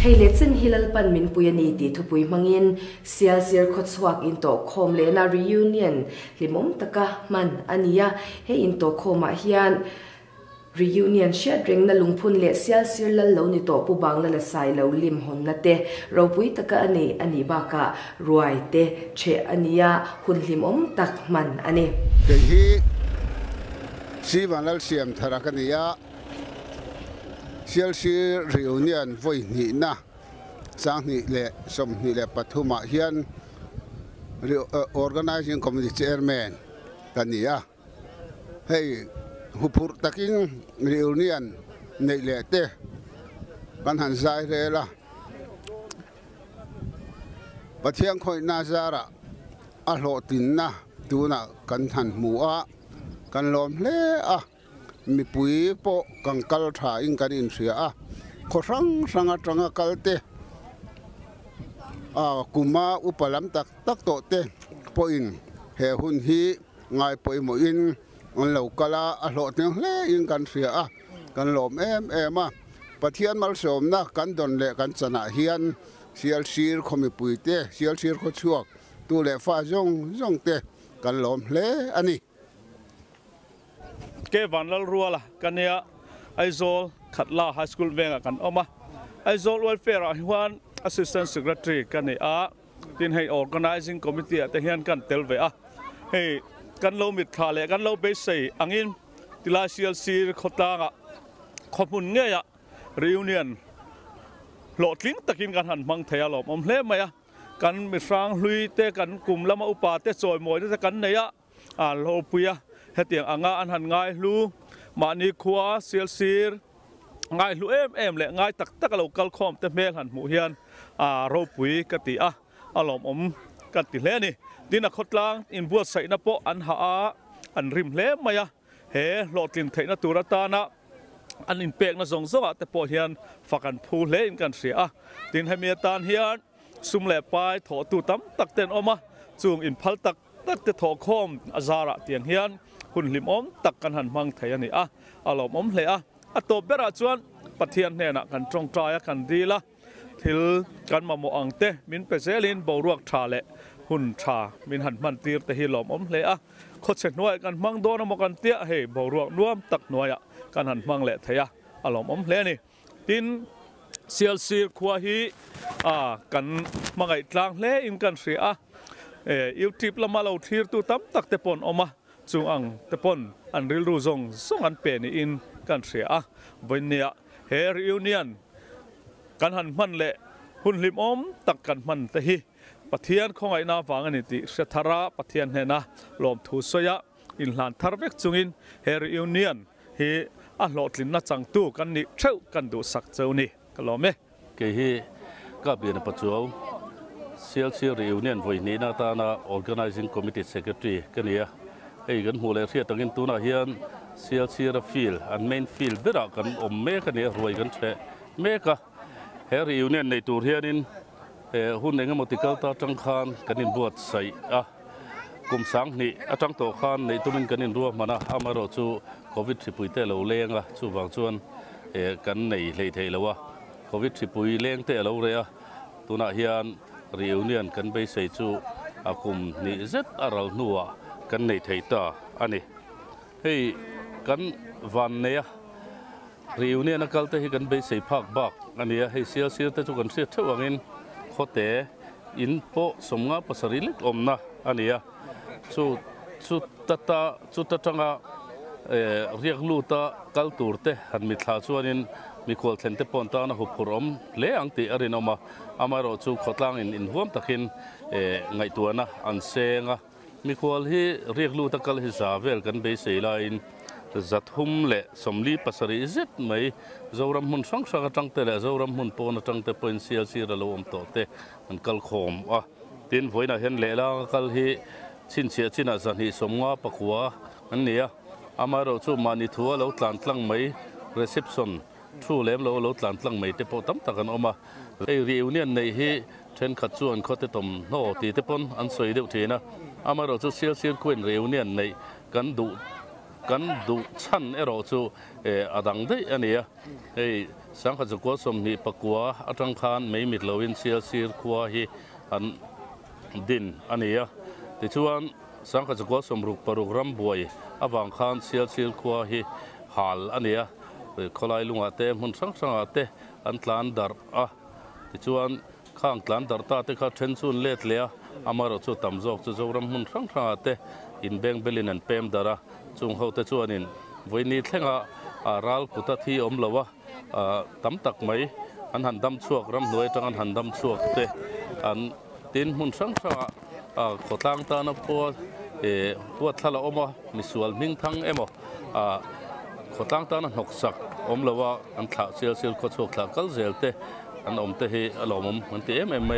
hei le chen hilal pan min puyani ti thupui mangin sial sir khochhuak in to khom le na reunion limom taka man ania he in to khoma hian reunion shed ring na lungphun le sial sir lal lo ni to pu bang la sai lo lim hon na te ropui taka ani ba ka ruai te che ania hun limom tak man ani ke hi si wanal siam tharakania sial sir reunion voi ni na sang ni le som ni le pathuma hian organizing committee chairman kania hey hupur takin reunion nei le te kan han zai re la pathiang khoi na zara a hlo tin na tuna kan han mu a kan lom hle a mi pui po kan kal tha in kan in sia a khosang sanga tanga kalte a kuma upalam tak to te po in he hun hi ngai poi mo in on lo kala a hlo te hle in kan sia a kan lom em a pathian mal som na kan don le kan chana hian sial sir khomi pui te sial sir kho chuak tu le fa zong te kan lom hle ani ke vanlal ruala kania aizol khatla high school venga kan oma aizol welfare hian assistant secretary kania tin hei organizing committee te hian kan telve a hei kan lo mit thale kan lo be sei angin tila sial sir khotanga khomun nge ya reunion lo tling takin kan han mang thaya lom om hle maya kan mi sang hlui te kan kum lama upa te choi moi te kan neya a lo puya hetiang anga an han ngai hlu mani khua sial sir ngai hlu em le ngai tak lo kal khom te mel han mu hian a ro pui ka ti a alom om kan ti hle ni din a khotlang in buat sai na po an ha a an rim hle maya he lo tin theina turata na an in pek na zong zonga te po hian fakan phu hle in kan sia a tin hemia tan hian sum le pai tho tu tam tak ten oma chung in phal tak te tho khom azara tiang hian hun lim om tak kan han mang thei ani a alom om hle a to bera chuan pathian hne na kan tong trai kan dila thil kan ma mo ang te min pe zelin boruak tha le hun tha min han man tir te hi lom om hle a kho che noi kan mang do na mo kan tia he boruak nuam tak noya kan han mang le theya alom om hle ni tin sial sir khwa hi kan mangai tlang hle in kan ri a YouTube lama lo thir tu tam tak te pon oma chung ang te pon an ril ru zong an pe ni in kan ria a voinia he reunion kan han man le hun lim om tak kan man te hi pathian khongai na wang ani ti sethara pathian he na lom thu soya in hlan tharvek chungin he reunion hi a hlotlin na chang tu kan ni theu kan du sak cheu ni kalome ke hi ka bi na pachuau sial sir reunion voi ni na ta na organizing committee secretary kania ei gan hule ria tangin tuna hian sial sir field an main field bera kan me kania roi kan the me ka he reunion nei tur hianin hun enga motikal ta tang khan kanin buat sai a kum sang ni atang to khan nei tumin kanin ruwa mana amaro chu covid thipui te lo lenga chu wang chuan kan nei lei thei lawa covid thipui leng te lo rea tuna hian reunion kan be sei chu akum ni zet aral nuwa kan nei thei ta ani hei kan van ne reunion akal te hi kan be sei phak bak ani hei sial sir te chu kan se thewangin khote in po somnga pasarilik omna ani chu tatanga riak lu ta kaltur te han mi thla chuanin mi khol thlen te pon ta na hu phurom le ang ti arin oma amaro chu khotlang in huam takin ngai tuana an senga mi khol hi riak lu ta kal hi zavel kan be seila in zathum le somli pasari zet mai zoram mun sang sang tang te le zoram mun pon tang te point sial sir lo om to te an kal khom a tin voina hen le la kal hi chin chia china zan hi somnga pakwa an nia amaro chu mani thua lo tlan tlang mai reception thu lem lo tlan tlang mai te po tam takan oma ei reunion nei hi then khat chu an khote tom no ti te pon an soi deuh thina amaro chu sial sir queen reunion nei กันดูชั้นเราจูอดังได้อันนี้สังกัดจุกสมนิปกัวอัตรังคานไม่มิดลวินเซียซีร์กัวฮีอันดินอันนี้ที่ชวนสังกัดจุกสมรุกปรุกรำบวยอวังคานเซียซีร์กัวฮีฮัลอันนี้คนไล่ลุงอาเต้มุนสังอาเต้อันตลานดาร์ที่ชวนข้างตลานดาร์ตาเต้ข้าเทนซูนเล็ดเลียอามาเราจูตำจอกจูรำมุนสังอาเต้อินเบงเบลินันเปมดาระจุงเขาเตชวนินวันนี้เท่งรัลกุตที่อมลาวะตั้มตักไหมอันหันดำชวกรำหน่วยจังอันหันดำชวกเตอันตินมุนสังขอตั้งตานับพัวทะเลอมมิสวลนิ่งทั้งขอตั้งตานันหกสักอมลาวะอันถาเสียลขอชวกถากัลเซลเตอันอมเตหิอลอมมันเตเอ็มเอ็ม